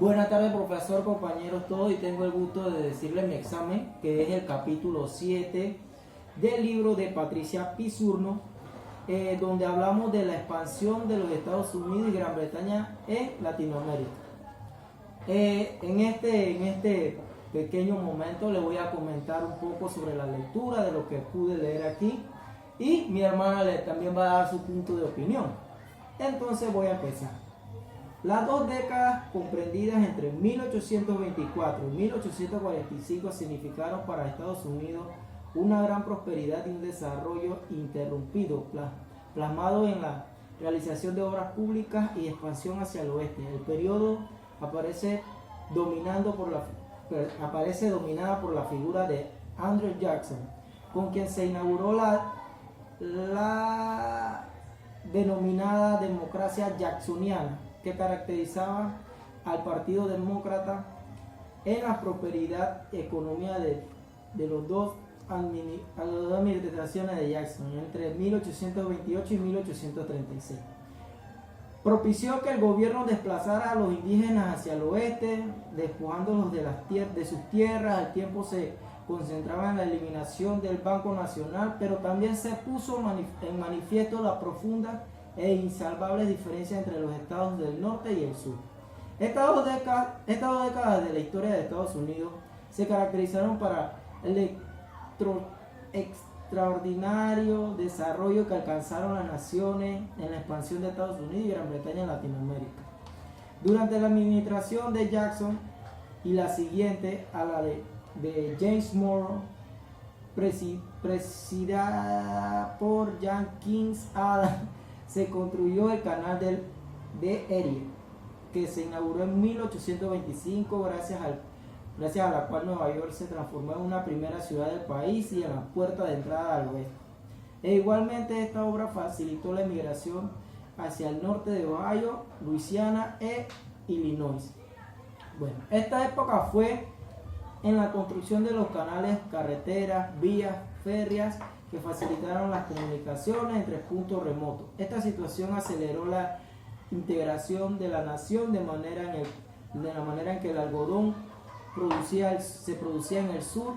Buenas tardes, profesor, compañeros todos, y tengo el gusto de decirles mi examen, que es el capítulo 7 del libro de Patricia Pisurno, donde hablamos de la expansión de los Estados Unidos y Gran Bretaña en Latinoamérica. En este pequeño momento le voy a comentar un poco sobre la lectura de lo que pude leer aquí, y mi hermana también va a dar su punto de opinión. Entonces voy a empezar. Las dos décadas comprendidas entre 1824 y 1845 significaron para Estados Unidos una gran prosperidad y un desarrollo interrumpido, plasmado en la realización de obras públicas y expansión hacia el oeste. El periodo aparece dominada por la figura de Andrew Jackson, con quien se inauguró la denominada democracia jacksoniana, que caracterizaba al Partido Demócrata en la prosperidad económica de las dos administraciones de Jackson entre 1828 y 1836. Propició que el gobierno desplazara a los indígenas hacia el oeste, despojándolos de sus tierras. Al tiempo se concentraba en la eliminación del Banco Nacional, pero también se puso en manifiesto la profunda e insalvables diferencias entre los estados del norte y el sur. Estas dos décadas de la historia de Estados Unidos se caracterizaron para el extraordinario desarrollo que alcanzaron las naciones en la expansión de Estados Unidos y Gran Bretaña en Latinoamérica. Durante la administración de Jackson y la siguiente a la de James Monroe, presidida por Jenkins Adams, se construyó el canal de Erie, que se inauguró en 1825, gracias a la cual Nueva York se transformó en una primera ciudad del país y en la puerta de entrada al oeste. E igualmente esta obra facilitó la emigración hacia el norte de Ohio, Luisiana e Illinois. Bueno, esta época fue en la construcción de los canales, carreteras, vías férreas que facilitaron las comunicaciones entre puntos remotos. Esta situación aceleró la integración de la nación de la manera en que el algodón se producía en el sur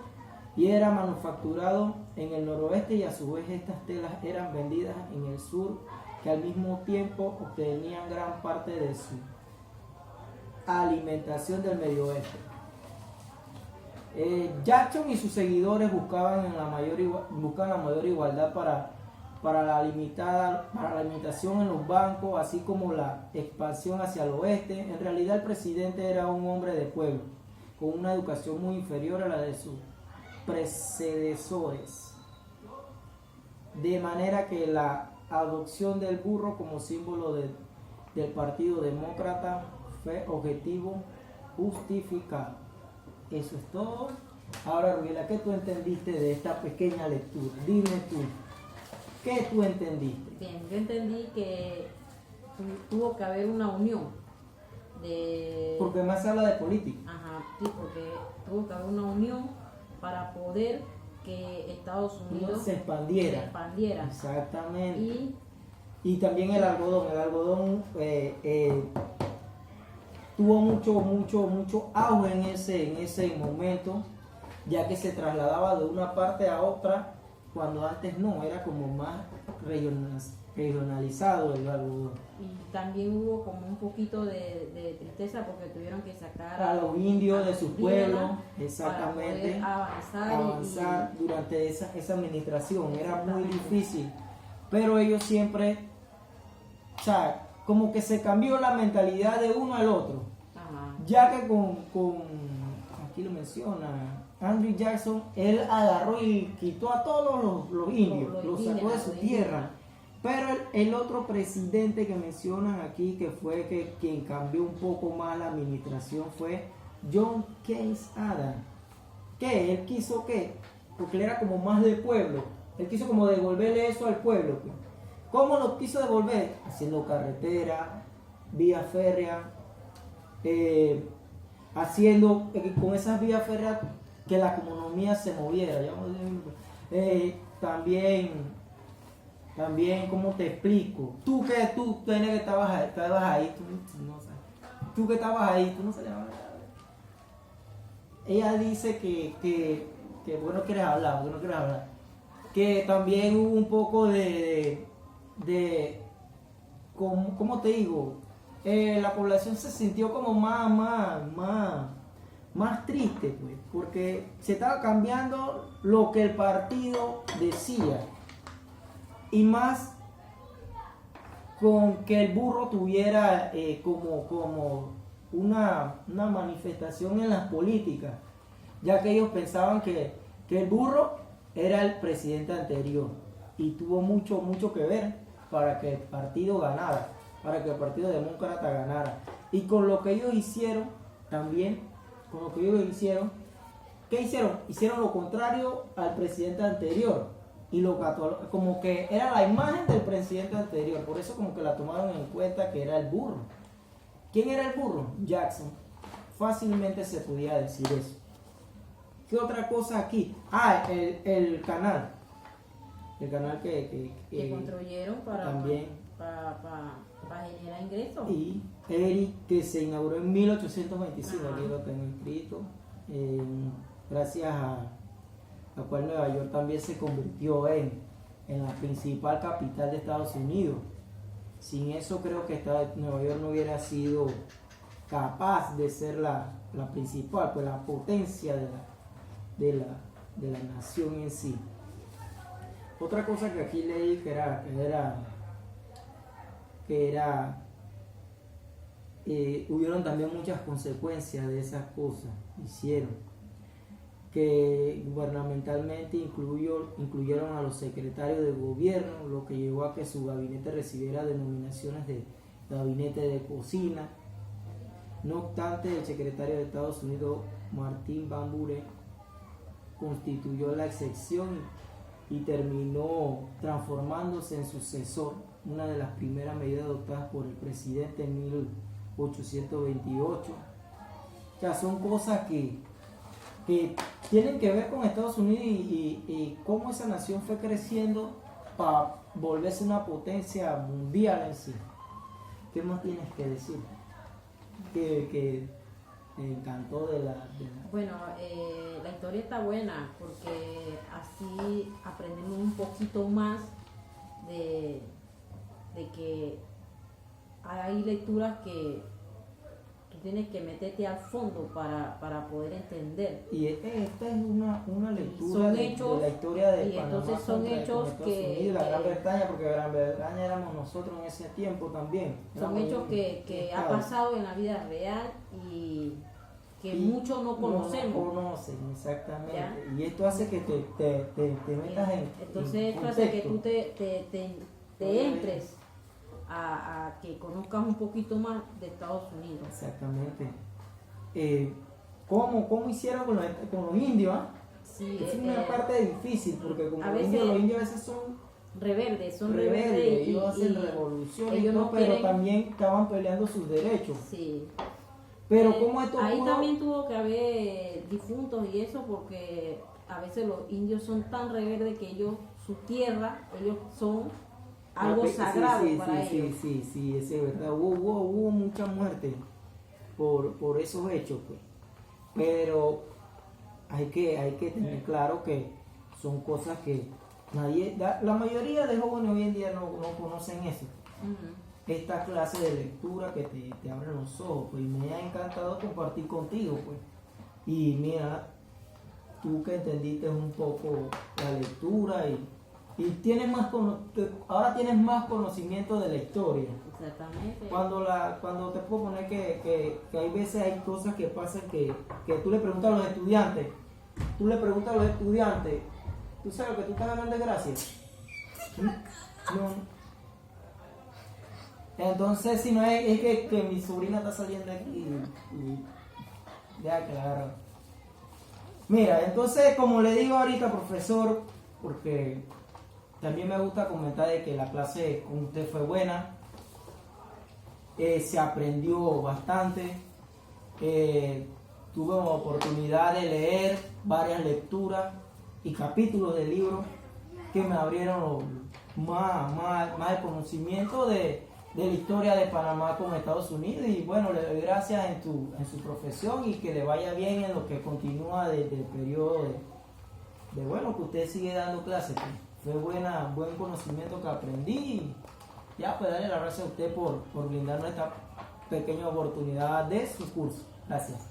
y era manufacturado en el noroeste, y a su vez estas telas eran vendidas en el sur, que al mismo tiempo obtenían gran parte de su alimentación del medio oeste. Jackson y sus seguidores buscaban la mayor igualdad para la limitación en los bancos, así como la expansión hacia el oeste. En realidad el presidente era un hombre de pueblo, con una educación muy inferior a la de sus predecesores, de manera que la adopción del burro como símbolo del Partido Demócrata fue objetivo justificado. Eso es todo. Ahora, Rubiela, ¿qué tú entendiste de esta pequeña lectura? Dime tú, ¿qué tú entendiste? Bien, yo entendí que tuvo que haber una unión Porque más se habla de política. Ajá, sí, porque tuvo que haber una unión para poder que Estados Unidos se expandiera. Exactamente. Y también el algodón tuvo mucho auge en ese momento, ya que se trasladaba de una parte a otra, cuando antes no, era como más regionalizado el algodón. Y también hubo como un poquito de tristeza porque tuvieron que sacar a los indios de su pueblo, exactamente, para poder avanzar durante esa administración. Era muy difícil, pero ellos siempre, o sea, como que se cambió la mentalidad de uno al otro. Ajá. Ya que aquí lo menciona Andrew Jackson, él agarró y quitó a todos los indios, los sacó de su tierra. Pero el otro presidente que mencionan aquí, que fue quien cambió un poco más la administración, fue John Quincy Adams. ¿Qué? Él quiso qué? Porque él era como más de pueblo. Él quiso como devolverle eso al pueblo. ¿Cómo lo quiso devolver? Haciendo carretera, vía férrea, haciendo con esas vías férreas que la economía se moviera. También, ¿cómo te explico? Tú tienes que estabas ahí, tú no sabes. tú que estabas ahí, tú no se llamaba. Ella dice que bueno, quieres hablar, bueno, quieres hablar. Que también hubo un poco de ¿cómo te digo? La población se sintió como más triste, pues, porque se estaba cambiando lo que el partido decía y más con que el burro tuviera como una manifestación en las políticas, ya que ellos pensaban que el burro era el presidente anterior y tuvo mucho que ver para que el partido ganara, para que el Partido Demócrata ganara. Y con lo que ellos hicieron, también, con lo que ellos hicieron, ¿qué hicieron? Hicieron lo contrario al presidente anterior. Y como que era la imagen del presidente anterior, por eso como que la tomaron en cuenta que era el burro. ¿Quién era el burro? Jackson. Fácilmente se podía decir eso. ¿Qué otra cosa aquí? El canal. El canal que construyeron para también. Para generar ingresos. Y Eric, que se inauguró en 1825, Ajá. aquí lo tengo escrito, gracias a cual Nueva York también se convirtió en la principal capital de Estados Unidos. Sin eso creo que Nueva York no hubiera sido capaz de ser la principal, pues la potencia de la nación en sí. Otra cosa que aquí leí hubieron también muchas consecuencias de esas cosas, hicieron que gubernamentalmente incluyeron a los secretarios de gobierno, lo que llevó a que su gabinete recibiera denominaciones de gabinete de cocina. No obstante, el secretario de Estados Unidos, Martin Van Buren, constituyó la excepción y terminó transformándose en sucesor, una de las primeras medidas adoptadas por el presidente en 1828. O sea, son cosas que tienen que ver con Estados Unidos y cómo esa nación fue creciendo para volverse una potencia mundial en sí. ¿Qué más tienes que decir? Que me encantó de la... Bueno, la historia está buena porque así aprendemos un poquito más de que hay lecturas que tú tienes que meterte al fondo para poder entender. Y esta es una lectura Son de hechos, la historia de y Panamá entonces son contra hechos Estados que- Unidos y la Gran que- Bretaña, porque Gran Bretaña éramos nosotros en ese tiempo también. Son Éramos hechos un que ha estado. pasado en la vida real y que Y muchos no conocemos. No conocen, exactamente. ¿Ya? Y esto hace que te metas en Entonces en esto hace que contexto. tú te entres a que conozcas un poquito más de Estados Unidos. Exactamente. ¿Cómo hicieron con los indios? ¿Ah? Sí, Es una parte difícil, porque como a los veces- indios a veces son son rebeldes, rebeldes ellos hacen revolución y ellos todo, no pero quieren- también estaban peleando sus derechos. Sí. Pero ¿cómo esto ahí pudo? también tuvo que haber difuntos y eso porque a veces los indios son tan rebeldes que su tierra, ellos son algo Sí, sagrado sí, para sí, ellos. sí, es verdad. Hubo mucha muerte por esos hechos, pues. Pero hay que tener claro que son cosas que la mayoría de jóvenes hoy en día no conocen eso. Ujú. Esta clase de lectura que te abre los ojos, pues, y me ha encantado compartir contigo, pues. Y mira, tú que entendiste un poco la lectura y tienes ahora tienes más conocimiento de la historia. Exactamente. Cuando te puedo poner que hay veces hay cosas que pasan que tú le preguntas a los estudiantes, ¿tú sabes lo que tú estás hablando de gracia? No. Entonces, si no es que mi sobrina está saliendo aquí y ya claro. Mira, entonces, como le digo ahorita, profesor, porque también me gusta comentar de que la clase con usted fue buena, se aprendió bastante, tuve oportunidad de leer varias lecturas y capítulos de libros que me abrieron más el conocimiento de de la historia de Panamá con Estados Unidos. Y bueno, le doy gracias en su profesión y que le vaya bien en lo que continúa del periodo bueno, que usted sigue dando clases. Fue buen conocimiento que aprendí. Y ya, pues darle las gracias a usted por brindarnos esta pequeña oportunidad de su curso. Gracias.